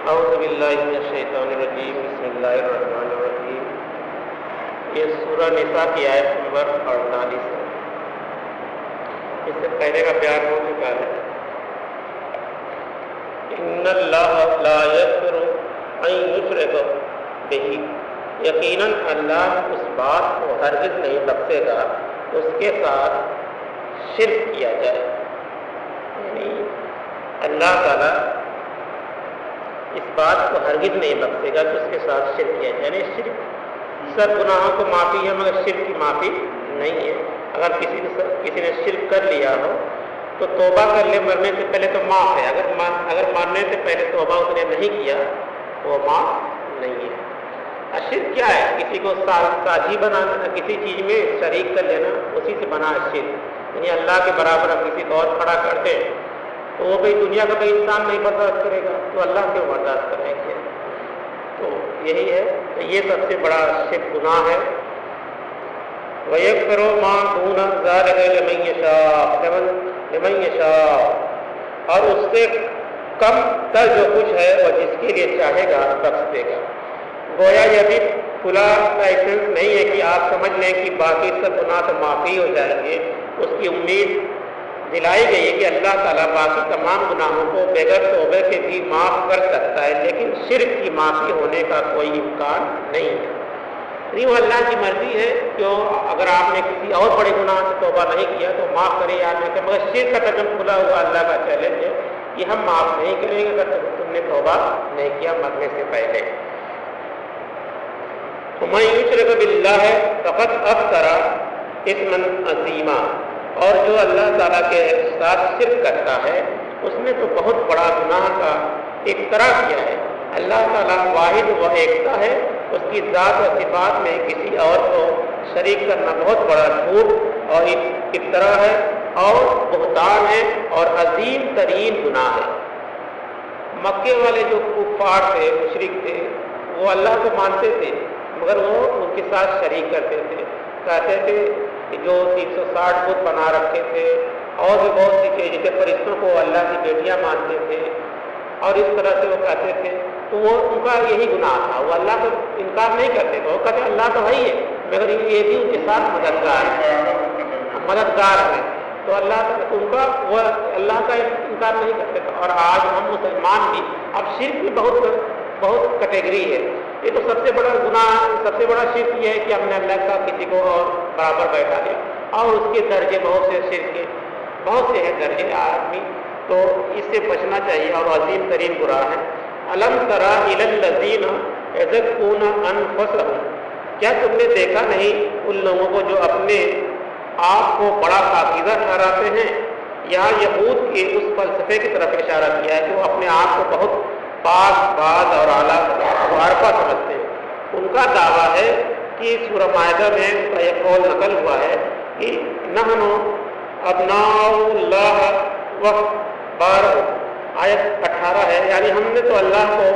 اعوذ باللہ من الشیطان الرجیم بسم اللہ الرحمن الرحیم۔ یہ سورہ نساء کی آیت نمبر 48 ہے۔ اس سے پہلے کا بیان ہو چکا ہے۔ ان اللہ لا یغفر ان یشرک بہ، یقیناً اللہ اس بات کو ہرگز نہیں بخشے گا اس کے ساتھ شرک کیا جائے، یعنی اللہ تعالیٰ اس بات کو ہرگز نہیں بخشے گا کہ اس کے ساتھ شرک کیا جائے، یعنی شرک سب گناہوں کو معافی ہے مگر شرک کی معافی نہیں ہے۔ اگر کسی نے شرک کر لیا ہو تو توبہ کر لے، مرنے سے پہلے تو معاف ہے، اگر مرنے سے پہلے توبہ اس نے نہیں کیا تو وہ معاف نہیں ہے۔ شرک کیا ہے؟ کسی کو ساجی بنانا، کسی چیز میں شریک کر لینا، اسی سے بنا ہے شرک، یعنی اللہ کے برابر اب کسی کو اور کھڑا کر دے تو وہ بھائی دنیا کا کوئی انسان نہیں برداشت کرے گا تو اللہ کیوں برداشت کریں گے؟ تو یہی ہے، یہ سب سے بڑا شرک گناہ ہے۔ وَيَغْفِرُ مَا دُونَ ذَلِكَ لِمَن یشاء، اور اس سے کم تر جو کچھ ہے وہ جس کے لیے چاہے گا بخش دے گا۔ گویا یہ بھی کھلا لائسنس نہیں ہے کہ آپ سمجھ لیں کہ باقی سب گناہ تو معافی ہو جائیں گے۔ اس کی امید دلائی گئی ہے کہ اللہ تعالیٰ باقی تمام گناہوں کو بغیر توبہ کے بھی معاف کر سکتا ہے، لیکن شرک کی معافی ہونے کا کوئی امکان نہیں ہے۔ نہیں، وہ اللہ کی مرضی ہے کہ اگر آپ نے کسی اور بڑے گناہ سے توبہ نہیں کیا تو معاف کرے یا نہ کرے، مگر شرک کا تجربہ کھلا ہوا اللہ کا چیلنج ہے کہ ہم معاف نہیں کریں گے اگر تم نے توبہ نہیں کیا مرنے سے پہلے۔ وَمَن یُشْرِکْ بِاللَّهِ فَقَدْ افترى اثما عظیما، اور جو اللہ تعالیٰ کے ساتھ شرک کرتا ہے اس نے تو بہت بڑا گناہ کا افترا کیا ہے۔ اللہ تعالیٰ واحد و ایکتا ہے، اس کی ذات و صفات میں کسی اور کو شریک کرنا بہت بڑا جھوٹ اور افترا ہے اور بہتان ہے اور عظیم ترین گناہ ہے۔ مکے والے جو کفار تھے، مشرک تھے، وہ اللہ کو مانتے تھے مگر وہ ان کے ساتھ شریک کرتے تھے، کہتے تھے کہ جو 360 بت بنا رکھے تھے اور بھی بہت سی چیزیں، جیسے فرشتوں کو اللہ کی بیٹیاں مانتے تھے اور اس طرح سے وہ کہتے تھے، تو وہ ان کا یہی گناہ تھا۔ وہ اللہ کو انکار نہیں کرتے تھے، وہ کہتے اللہ تو ہے ہی ہے مگر یہ بھی ان کے ساتھ مددگار ہے، تو اللہ ان کا وہ اللہ کا انکار نہیں کرتے تھے۔ اور آج ہم مسلمان بھی، اب شرک بھی بہت کیٹیگری ہے۔ یہ تو سب سے بڑا گناہ، سب سے بڑا شرک یہ ہے کہ ہم نے اللہ کا کسی کو اور برابر بیٹھا دیا، اور اس کے درجے بہت سے شرک کے، بہت سے ہیں درجے آدمی، تو اس سے بچنا چاہیے اور عظیم ترین گناہ ہے۔ الم تری الی الذین یزکون انفسهم، کیا تم نے دیکھا نہیں ان لوگوں کو جو اپنے آپ کو بڑا پاکیزہ ٹھہراتے ہیں؟ یہاں یہود کے اس فلسفے کی طرف اشارہ کیا ہے کہ وہ اپنے آپ کو بہت پاک باز اور اعلیٰ عارفہ سمجھتے ہیں۔ ان کا دعویٰ ہے کہ سورہ مائدہ میں ان کا یہ قول نقل ہوا ہے کہ نحن ابناء اللہ وبارہ، آیت 18 ہے، یعنی ہم نے تو اللہ کو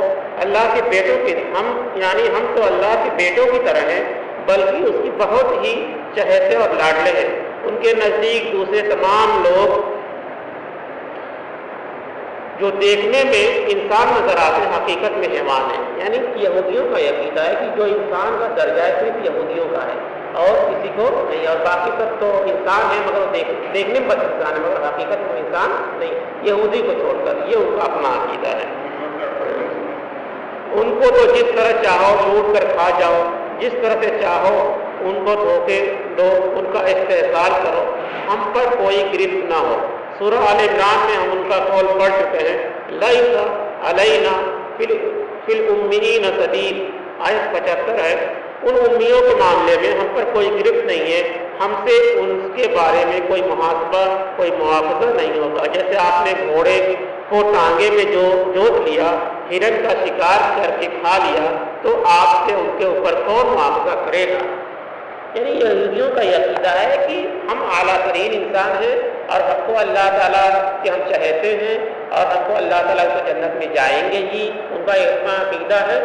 اللہ کے بیٹوں کی ہم تو اللہ کے بیٹوں کی طرح ہیں، بلکہ اس کی بہت ہی چہیتے اور لاڈلے ہیں۔ ان کے نزدیک دوسرے تمام لوگ جو دیکھنے میں انسان نظر آتے ہیں حقیقت میں حیوان ہیں۔ یعنی یہودیوں کا یہ عقیدہ ہے کہ جو انسان کا درجہ ہے صرف یہودیوں کا ہے اور کسی کو نہیں، اور باقی سب تو انسان ہے مگر دیکھنے میں بس انسان ہے مگر حقیقت میں انسان نہیں، یہودی کو چھوڑ کر، یہ ان کا اپنا عقیدہ ہے۔ ان کو تو جس طرح چاہو لوٹ کر کھا جاؤ، جس طرح سے چاہو ان کو دھوکے دو، ان کا استحصال کرو، ہم پر کوئی گرفت نہ ہو۔ سورہ آل عمران میں ہم ان کا قول پڑھ چکے ہیں، لیس علینا فی الامیین سبیل، آیت 75 ہے۔ ان امیوں کے معاملے میں ہم پر کوئی گرفت نہیں ہے، ہم سے ان کے بارے میں کوئی محاسبہ، کوئی مواخذہ نہیں ہوگا۔ جیسے آپ نے گھوڑے کو ٹانگے میں جوت لیا، ہرن کا شکار کر کے کھا لیا، تو آپ سے ان کے اوپر کون مواخذہ کرے گا؟ یعنی یہودیوں کا یہ عقیدہ ہے کہ ہم اعلیٰ ترین انسان ہیں اور ہم کو اللہ تعالیٰ کے ہم چاہتے ہیں اور ہم کو اللہ تعالیٰ کو جنت میں جائیں گے ہی، ان کا اتنا عقیدہ ہے۔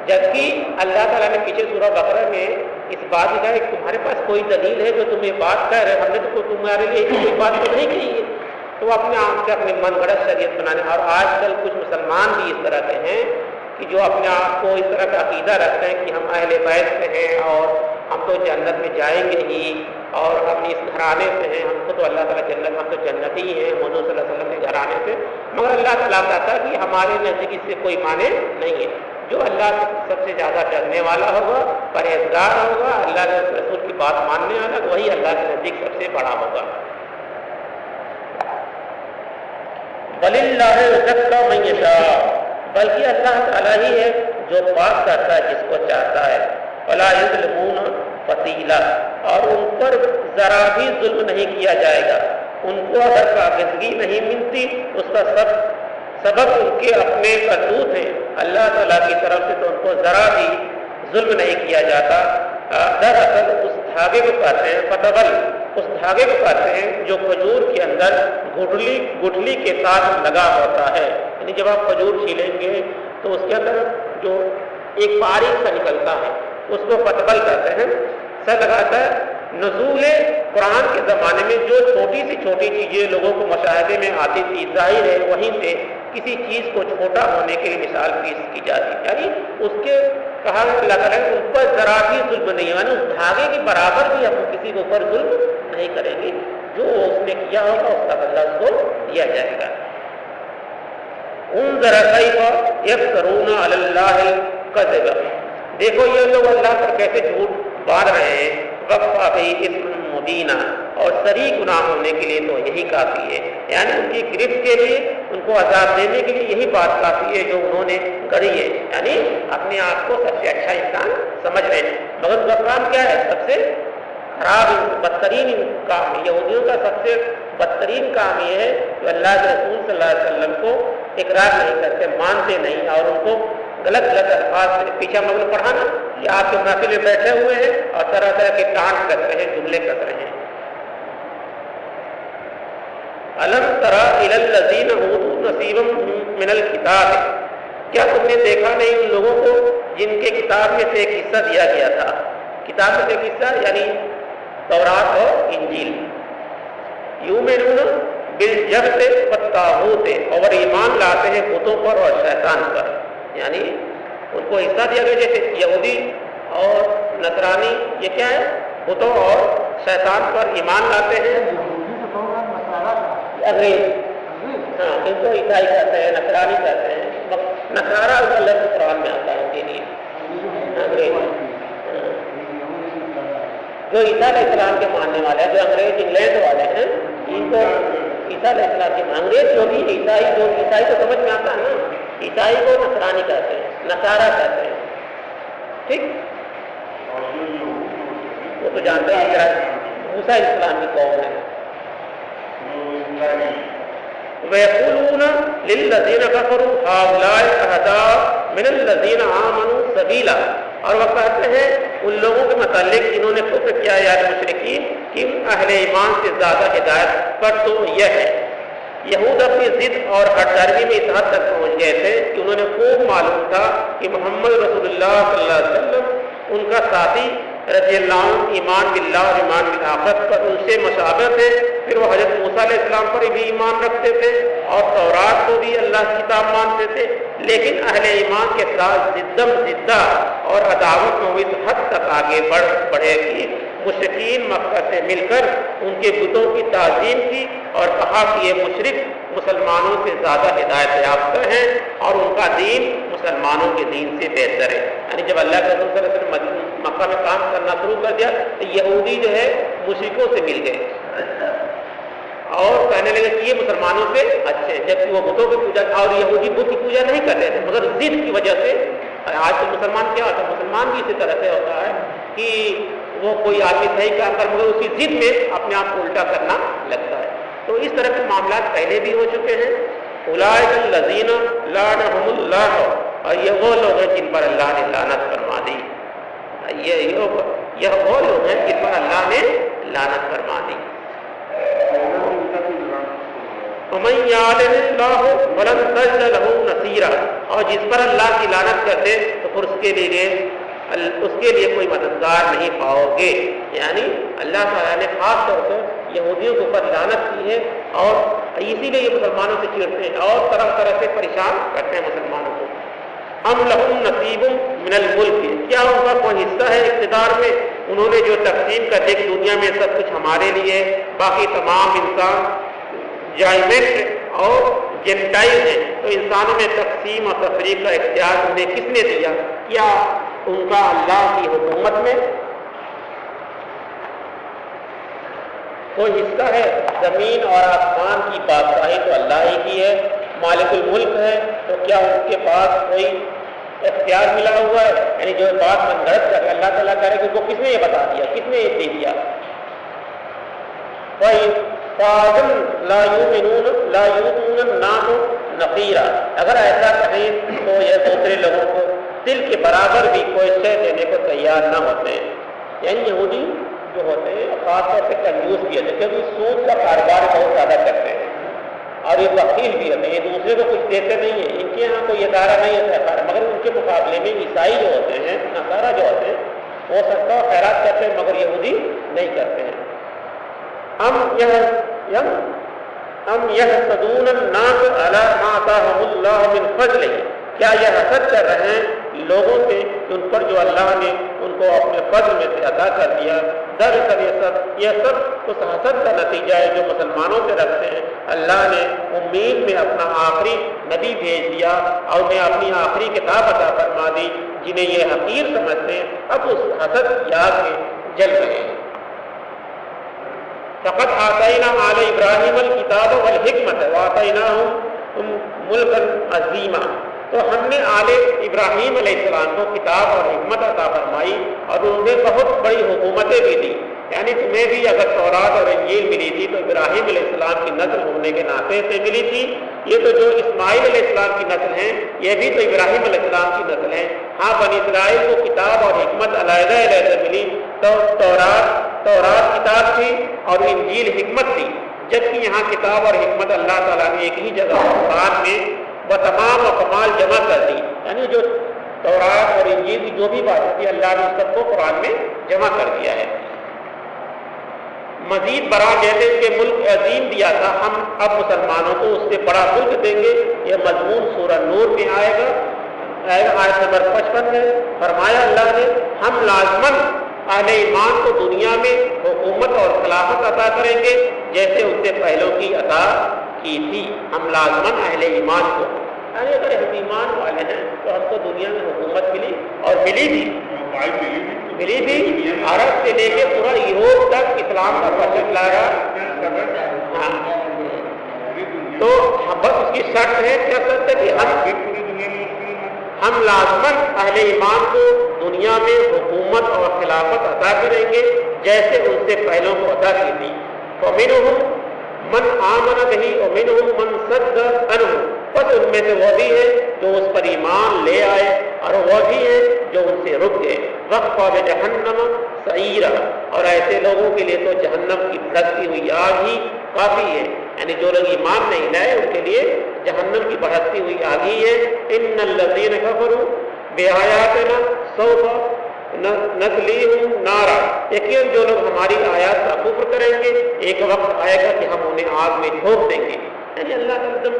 جبکہ اللہ تعالیٰ نے پیچھے سورہ بقرہ میں اس بات کی کہا کہ تمہارے پاس کوئی دلیل ہے جو تم یہ بات کہہ رہے، ہم نے تو تمہارے لیے کوئی بات تو نہیں کہی ہے، تو وہ اپنے آپ سے اپنی من گھڑت شریعت بنانے. اور آج کل کچھ مسلمان بھی اس طرح کے ہیں کہ جو اپنے آپ کو اس طرح کا عقیدہ رکھتے ہیں کہ ہم اہل بیت سے ہیں اور ہم تو جنت میں جائیں گے ہی اور ہم اس گھرانے سے ہیں, ہم کو تو اللہ تعالیٰ جنت, ہم تو جنتی ہی ہیں حضور صلی اللہ علیہ وسلم کے گھرانے سے. مگر اللہ تعالیٰ کہتا ہے کہ ہمارے نزدیک اس سے کوئی معنی نہیں ہے. جو اللہ سے سب سے زیادہ ڈرنے والا ہوگا, پرہیزگار ہوگا, اللہ کے رسول کی بات ماننے والا, وہی اللہ کے نزدیک سب سے بڑا ہوگا. وَلِلَّهِ يُزَكِّي مَن يَشَاءُ, بلکہ اللہ تعالیٰ ہی ہے جو پاک کرتا ہے جس کو چاہتا ہے. وَلَا يُظْلَمُونَ فَتِيلًا, اور ان پر ذرا بھی ظلم نہیں کیا جائے گا. ان کو اگر پاکیزگی نہیں ملتی اس کا سبب ان کے اپنے کرتوت ہیں اللہ تعالیٰ کی طرف سے, تو ان کو ذرا بھی ظلم نہیں کیا جاتا. دراصل اس دھاگے کو کہتے ہیں فتول, اس دھاگے کو کہتے ہیں جو کھجور کے اندر گٹھلی کے ساتھ لگا ہوتا ہے. یعنی جب آپ کھجور چھیلیں گے تو اس کے اندر جو ایک باریک سا نکلتا ہے اس کو فتول کہتے ہیں. سر لگاتا ہے. نزول قرآن کے زمانے میں جو چھوٹی سی چھوٹی چیزیں لوگوں کو مشاہدے میں آتی تھی, ظاہر ہے وہیں سے کسی چیز کو چھوٹا ہونے کے لیے مثال پیش کی جاتی. یعنی اس کے کہا اللہ تعالیٰ ان پر ذرا بھی ظلم نہیں, یعنی اس دھاگے کے برابر بھی ہم کسی کے اوپر ظلم نہیں کریں گے. جو اس نے کیا ہوگا اس کا بدلہ اس کو دیا جائے گا. انظر کیف یفترون علی اللہ الکذب, دیکھو یہ لوگ اللہ پر کیسے جھوٹ باندھ رہے ہیں. وقفہ بھی اسم مبینہ, اور صریح گناہ ہونے کے لیے تو یہی کافی ہے. یعنی ان کی گرفت کے لیے, ان کو عذاب دینے کے لیے یہی بات کافی ہے جو انہوں نے گڑھی ہے. یعنی اپنے آپ کو سب سے اچھا انسان سمجھ رہے ہیں, مگر ان کا کام کیا ہے؟ سب سے خراب بدترین کام. یہودیوں کا سب سے بدترین کام یہ ہے کہ اللہ کے رسول صلی اللہ علیہ وسلم کو اقرار نہیں کرتے, مانتے نہیں, اور ان کو غلط الفاظ سے پیچھے ہم لوگوں نے پڑھا نا, یہ آپ کے محفل میں بیٹھے ہوئے ہیں اور طرح طرح کے ٹانٹ کر رہے ہیں, جملے کر رہے ہیں. الم تری الی الذین اوتوا نصیبا من الکتاب, کیا تم نے دیکھا نہیں ان لوگوں کو جن کے کتاب میں سے ایک حصہ دیا گیا تھا. کتاب میں سے ایک حصہ یعنی تورات اور انجیل. یؤمنون بالجبت والطاغوت, اور ایمان لاتے ہیں بتوں پر اور شیطان پر. یعنی ان کو حصہ دیا گیا جیسے یہودی اور نصرانی یہ کیا ہے؟ بتوں اور شیطان پر ایمان لاتے ہیں. انگریز, ہاں ان کو عیسائی کہتے ہیں, نصرانی کہتے ہیں. نصارہ اللہ قرآن میں آتا ہے ان کے لیے. انگریز جو عیسیٰ علیہ السلام کے ماننے والے ہیں, جو انگریز انگلینڈ والے ہیں, ان کو عیسیٰ علیہ السلام کے انگریز جو بھی عیسائی, جو عیسائی کو سمجھ میں آتا ہے نا, عیسائی کو نصرانی کہتے ہیں, نصارہ کہتے ہیں. ٹھیک, وہ تو جانتے ہیں موسیٰ علیہ السلام کی قوم ہے. وَيَقُولُونَ لِلَّذِينَ كَفَرُوا هَؤُلَاءِ أَهْدَىٰ مِنَ الَّذِينَ آمَنُوا سَبِيلًا, اور وہ کہتے ہیں ان لوگوں کے متعلق جنہوں نے کفر کیا یعنی مشرکین کہ اہل ایمان سے زیادہ ہدایت پر تو یہ ہے. یہود اپنی ضد اور ہٹ درمی میں اس حد تک پہنچ گئے تھے کہ انہوں نے خوب معلوم تھا کہ محمد رسول اللہ صلی اللہ علیہ وسلم ان کا ساتھی رضی اللہ عنہ ایمان باللہ اور ایمان بالآخرت پر ان سے مشابہ تھے. پھر وہ حضرت موسیٰ علیہ السلام پر بھی ایمان رکھتے تھے اور تورات کو بھی اللہ کی کتاب مانتے تھے, لیکن اہل ایمان کے ساتھ زدہ اور عداوت میں اس حد تک آگے بڑھے کہ مشرکین مکہ سے مل کر ان کے بتوں کی تعظیم کی اور کہا کہ یہ مشرک مسلمانوں سے زیادہ ہدایت یافتہ ہیں اور ان کا دین مسلمانوں کے دین سے بہتر ہے. یعنی جب اللہ کے رسول صلی اللہ علیہ وسلم مکہ میں کام کرنا شروع کر دیا تو یہودی جو ہے مشرکوں سے مل گئے اور کہنے لگے کہ یہ مسلمانوں سے اچھے ہیں, جبکہ وہ بتوں کی پوجا, اور یہودی بت کی پوجا نہیں کرتے تھے مگر ضد کی وجہ سے. آج تو مسلمان کیا ہوتا ہے, مسلمان بھی اسی طرح سے ہوتا ہے کہ وہ کوئی آدمی صحیح کام کر مگر اسی ضد میں اپنے آپ کو الٹا کرنا لگتا ہے. تو اس طرح کے معاملات پہلے بھی ہو چکے ہیں. اولئک الذین لعنهم اللہ, اور یہ وہ لوگ ہیں جن پر اللہ نے لعنت فرما دی. یہ وہ لوگ ہیں جن پر اللہ نے لعنت فرما دی. ومن یعلن اللہ فلن تجد له نصیرا, اور جس پر اللہ کی لعنت کرتے تو پھر اس کے لیے کوئی مددگار نہیں پاؤ گے. یعنی اللہ تعالیٰ نے خاص طور سے یہودیوں کے اوپر لعنت کی ہے اور اسی لیے یہ مسلمانوں سے چڑھتے ہیں اور طرح طرح سے پریشان کرتے ہیں مسلمانوں کو. ام لہم نصیب من الملک، کیا ان کا کوئی حصہ ہے اقتدار میں؟ انہوں نے جو تقسیم کر دی کہ دنیا میں سب کچھ ہمارے لیے، باقی تمام انسان جائمنٹ اور جنٹائل ہیں، تو انسانوں میں تقسیم اور تفریق کا اختیار انہیں کس نے دیا؟ کیا ان کا اللہ کی حکومت میں کوئی حصہ ہے؟ زمین اور آسمان کی بادشاہی تو اللہ ہی کی ہے، مالک الملک ہے، تو کیا ان کے پاس کوئی اختیار ملا ہوا ہے؟ یعنی جو بات منگڑت کر اللہ تعالیٰ کرے کہ وہ کس نے یہ بتا دیا، کس نے یہ دے دیا؟ لا یؤمنون الناس نقیرا، اگر ایسا کہیں تو یہ دوسرے لوگوں کو دل کے برابر بھی کوئی شے دینے کو تیار نہ ہوتے ہیں. یعنی یہودی جو ہوتے ہیں خاص طور سے کنجوس بھی ہوتے ہیں، کیونکہ سود کا کاروبار بہت زیادہ کرتے ہیں اور یہ بخیل بھی ہوتے ہیں، یہ دوسرے کو کچھ دیتے نہیں ہیں. ان کے یہاں کوئی ادارہ نہیں ہوتا ہے، مگر ان کے مقابلے میں عیسائی جو ہوتے ہیں، نصارہ جو ہوتے ہیں، وہ صدقہ و خیرات کرتے ہیں، مگر یہودی نہیں کرتے ہیں. ام یحسدون الناس علی ما آتاهم اللہ من فضلہ، کیا یہ حسد کر رہے ہیں لوگوں سے ان پر جو اللہ نے ان کو اپنے فضل میں سے عطا کر دیا؟ دراصل یہ سب اس حسد کا نتیجہ ہے جو مسلمانوں سے رکھتے ہیں. اللہ نے امید میں اپنا آخری نبی بھیج دیا اور انہیں اپنی آخری کتاب عطا فرما دی، جنہیں یہ حقیر سمجھتے ہیں اب اس حسد کی آگ میں جل رہے ہیں. فقط آتینا آل ابراہیم الکتاب والحکمت وآتیناہم ملکا عظیما، تو ہم نے آل ابراہیم علیہ السلام کو کتاب اور حکمت عطا فرمائی اور انہیں بہت بڑی حکومتیں بھی دی. یعنی تمہیں بھی اگر تورات اور انجیل ملی تھی تو ابراہیم علیہ السلام کی نسل ہونے کے ناطے سے ملی تھی. یہ تو جو اسماعیل علیہ السلام کی نسل ہیں یہ بھی تو ابراہیم علیہ السلام کی نسل ہیں. ہاں بنی اسرائیل کو کتاب اور حکمت علیحدہ علیحدہ ملی، تو تورات کتاب تھی اور انجیل حکمت تھی، جبکہ یہاں کتاب اور حکمت اللہ تعالیٰ نے ایک ہی جگہ قرآن میں بتمام و کمال جمع کر دی. یعنی جو تورات اور انجیل کی جو بھی باتیں تھی اللہ نے اس سب کو قرآن میں جمع کر دیا ہے. مزید برآں جیسے کہ ملک عظیم دیا تھا، ہم اب مسلمانوں کو اس سے بڑا ملک دیں گے. یہ مضمون سورہ نور میں آئے گا، آیت نمبر 55 میں فرمایا اللہ نے ہم لازماً اہل ایمان کو دنیا میں حکومت اور خلافت عطا کریں گے جیسے ان سے پہلوں کی عطا کی تھی. ہم لازماً اہل ایمان کو، یعنی اگر ہم ایمان والے ہیں تو ہم کو دنیا میں حکومت ملی اور ملی بھی عرب سے لے کے پورا یورپ تک اسلام کا پرچم لایا. ہاں تو بس اس کی شرط ہے، کیا شرط ہے کہ ہم لازماً اہل ایمان کو دنیا میں حکومت اور خلافت عطا کریں گے جیسے ان سے پہلوں کو عطا کی تھی. فَمِنْهُمْ من آمن بِهِ وَمِنْهُمْ من صَدَّ عَنْهُ، بس ان میں سے وہ بھی ہے جو اس پر ایمان لے آئے اور وہ بھی ہے جو ان سے رک گئے. وَقْفَ بِجَهَنَّمَ سَعِيرًا، اور ایسے لوگوں کے لیے تو جہنم کی بھڑکتی ہوئی آگ ہی کافی ہے. یعنی جو لوگ ایمان نہیں لائے ان کے لیے جہنم کی بھڑکتی ہوئی آگ ہی ہے. ان الذین کفروا بآیاتنا سوف نصلیہم نارا، یقین جو لوگ ہماری آیات کا کفر کریں گے ایک وقت آئے گا کہ ہم انہیں آگ میں جھونک دیں گے. یعنی اللہ کا ایک دم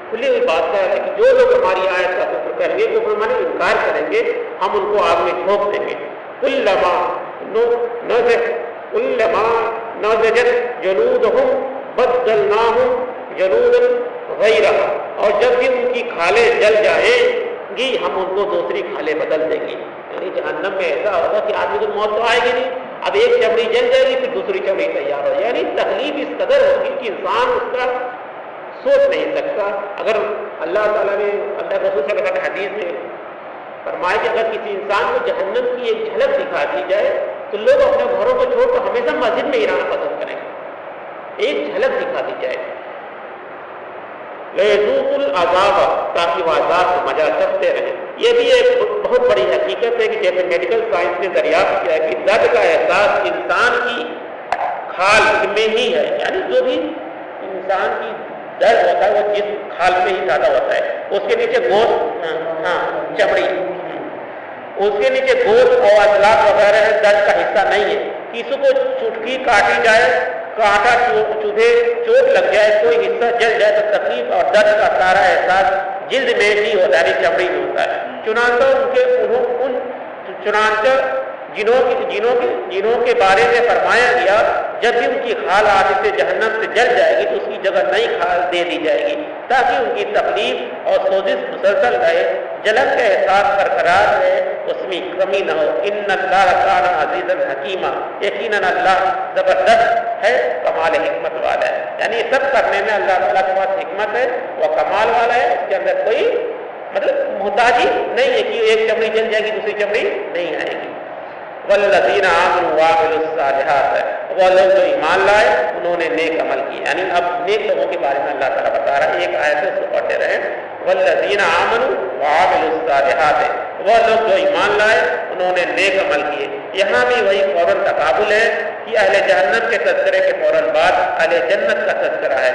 کھلی ہوئی بات ہے کہ جو لوگ ہماری آیت کا کفر کریں گے، کفر مانے انکار کریں گے، ہم ان کو آگ میں جھونک دیں گے. کلما نضجت جلودہم بدلناہم جلودا غیرہا، اور جب بھی ان کی کھالیں جل جائیں گی ہم ان کو دوسری کھالیں بدل دیں گے. یعنی جہنم میں ایسا ہوگا کہ آدمی کو موت تو آئے گی نہیں، اب ایک چمڑی جل جائے گی پھر دوسری چمڑی تیار ہو جائے. یعنی تکلیف اس قدر ہوگی کہ انسان اس کا سوچ نہیں سکتا. اگر اللہ تعالیٰ نے اللہ رسول صلی اللہ علیہ وسلم حدیث میں فرمایا کہ اگر کسی انسان کو جہنم کی ایک جھلک دکھا دی جائے تو لوگ اپنے گھروں کو چھوڑ کر ہمیشہ مسجد میں ہی رہنا پسند کریں گے. ایک جھلک دکھا دی جائے لَيَذُوقُوا الْعَذَابَ، تاکہ وہ عذاب سے مزہ چکھتے رہیں. یہ بھی ایک بہت بڑی حقیقت ہے کہ جیسے میڈیکل سائنس نے دریافت کیا ہے کہ درد کا احساس انسان کی کھال میں ہی ہے. یعنی جو بھی انسان کی درد ہوتا ہے وہ جسم کھال میں ہی زیادہ ہوتا ہے. اس کے نیچے گوشت، چمڑی، اس کے نیچے گوشت اور عضلات وغیرہ ہے، درد کا حصہ نہیں ہے. کسی کو چٹکی کاٹی جائے کانٹا چبھے چوٹ لگ جائے کوئی حصہ جل جائے تو تکلیف اور درد کا سارا احساس جلد میں ہی ہوتا ہے چمڑی میں ہوتا ہے چنانچہ جنوں کے بارے میں فرمایا گیا جب بھی ان کی خال آگ سے جہنم سے جل جائے گی تو اس کی جگہ نئی خال دے دی جائے گی تاکہ ان کی تکلیف اور سوزش مسلسل رہے جلن کا احساس برقرار رہے اس میں کمی نہ ہو ان اللہ کان عزیزا حکیما یقیناً اللہ زبردست ہے کمال حکمت والا ہے یعنی یہ سب کرنے میں اللہ تعالیٰ کے پاس حکمت ہے وہ کمال والا ہے اس کے اندر کوئی محتاجی نہیں ہے کہ ایک چمڑی جل جائے گی دوسری چمڑی نہیں آئے گی والذین آمنوا وعملوا الصالحات ہے وہ لوگ جو ایمان لائے انہوں نے نیک عمل کیے یعنی اب نیک لوگوں کے بارے میں اللہ تعالیٰ بتا رہا ہے ایک آیت ہے اس کو پڑھتے رہیں والذین آمنوا وعملوا الصالحات ہے وہ لوگ جو ایمان لائے انہوں نے نیک عمل کیے یہاں بھی وہی فوراً تقابل ہے کہ اہل جہنم کے تذکرے کے فوراً بعد اہل جنت کا تذکرہ ہے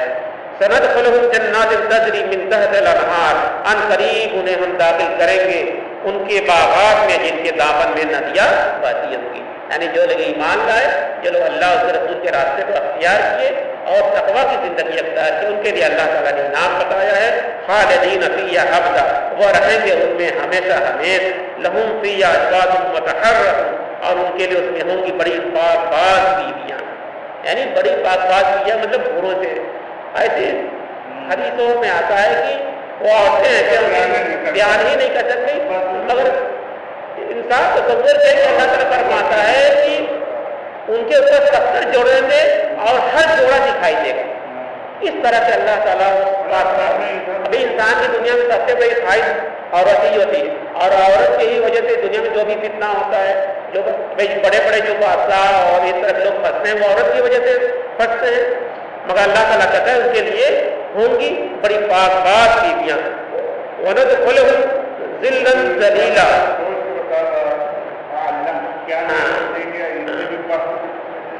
سندخلہم جنات تجری من تحتہا الانہار ان قریب انہیں ہم داخل کریں گے ان کے باغات میں جن کے دامن میں ندیاں بہتی ہوں گی یعنی جو لوگ ایمان لائے جو لوگ اللہ اس رسول کے راستے کو اختیار کیے اور تقویٰ کی زندگی اختیار کی ان کے لیے اللہ تعالیٰ نے انعام بتایا ہے خالدین فیہا ابدا وہ رہیں گے ان میں ہمیشہ ہمیشہ لہم فیہا ازواج مطہرۃ اور ان کے لیے اس میں ہوں گی بڑی پاک باز بیویاں یعنی بڑی پاک باز بیویاں مطلب گھوڑوں سے ایسے حدیثوں میں آتا ہے کہ وہ عورتیں ایسے بیان ہی نہیں کر سکتی مگر انسان تصور کر کے اللہ تعالیٰ فرماتا ہے کہ ان کے اوپر 70 جوڑیں گے اور ہر جوڑا دکھائی دے گا اس طرح سے اللہ تعالیٰ ابھی انسان کی دنیا میں سب سے بڑی خواہش عورت ہی ہوتی ہے اور عورت کی ہی وجہ سے دنیا میں جو بھی فتنہ ہوتا ہے جو بڑے بڑے جو بادشاہ اور اس طرح لوگ پھنستے ہیں وہ عورت کی وجہ سے پھنستے ہیں مگر اللہ تعالیٰ کہتا ہے ان کے لیے ہوں گی بڑی پاک باز بیویاں وَنَدْخُلُهُمْ ذِلًّا ذَلِيلًا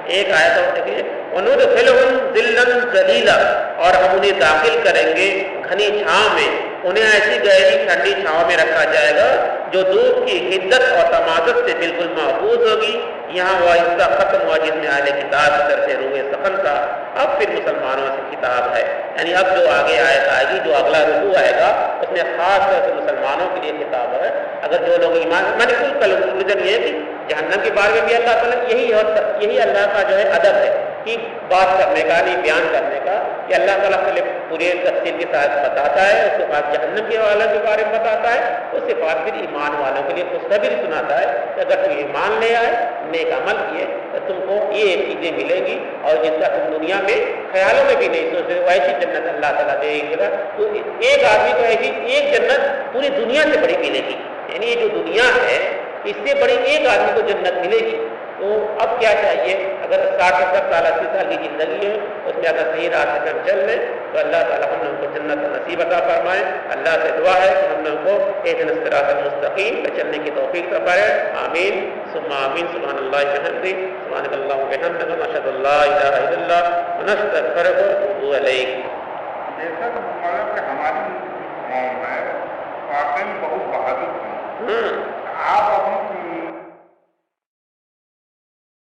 ایک آیت اور دیکھیے وَنُدْخِلُهُمْ ذِلًّا ذَلِيلًا اور ہم انہیں داخل کریں گے گھنی چھاؤں میں انہیں ایسی گہری ٹھنڈی چھاؤں میں رکھا جائے گا جو دھوپ کی حدت اور تمازت سے بالکل محفوظ ہوگی یہاں وہ حصہ ختم ہوا جس میں اہل کتاب کی طرف سے روئے سخن تھا اب پھر مسلمانوں سے کتاب ہے یعنی اب جو آگے آیت آئے گی جو اگلا رکوع آئے گا اس میں خاص طور سے مسلمانوں کے لیے کتاب ہے اگر جو لوگ ایمان میں نے کل کنکلوژن یہ ہے کہ جہنم کے بارے میں بھی اللہ تعالیٰ یہی اللہ کا جو ہے ادب ہے کہ بات کرنے کا نہیں بیان کرنے کا کہ اللہ تعالیٰ پورے تفصیل کے ساتھ بتاتا ہے اس کے بعد جہنم کے والوں کے بارے میں بتاتا ہے اس کے بعد پھر ایمان والوں کے لیے خوشخبری سناتا ہے کہ اگر تم ایمان لے آئے نیک عمل کیے تو تم کو یہ چیزیں ملیں گی اور جن کا تم دنیا میں خیالوں میں بھی نہیں سوچتے ویسی جنت اللہ تعالیٰ دے گا تو ایک آدمی کو ایسی ایک جنت پوری دنیا سے بڑی ملے گی یعنی یہ جو دنیا ہے اس سے بڑی ایک آدمی کو جنت ملے گی تو اب کیا چاہیے اگر 60-70 سال 80 سال کی زندگی ہے اس میں اگر صحیح راستے پر چل لیں تو اللہ تعالیٰ ہم لوگوں کو جنت نصیب عطا فرمائے اللہ سے دعا ہے کہ ہم لوگوں کو اهدنا الصراط المستقیم پہ چلنے کی توفیق عطا فرمائے آمین ثم آمین سبحان اللہ وبحمدہ سبحانک اللہم وبحمدک نشہد ان لا الہ الا اللہ ونستغفرک ونتوب الیک جیسا کہ ہماری قوم ہے واقعی بہت بہادر تھی آپ اب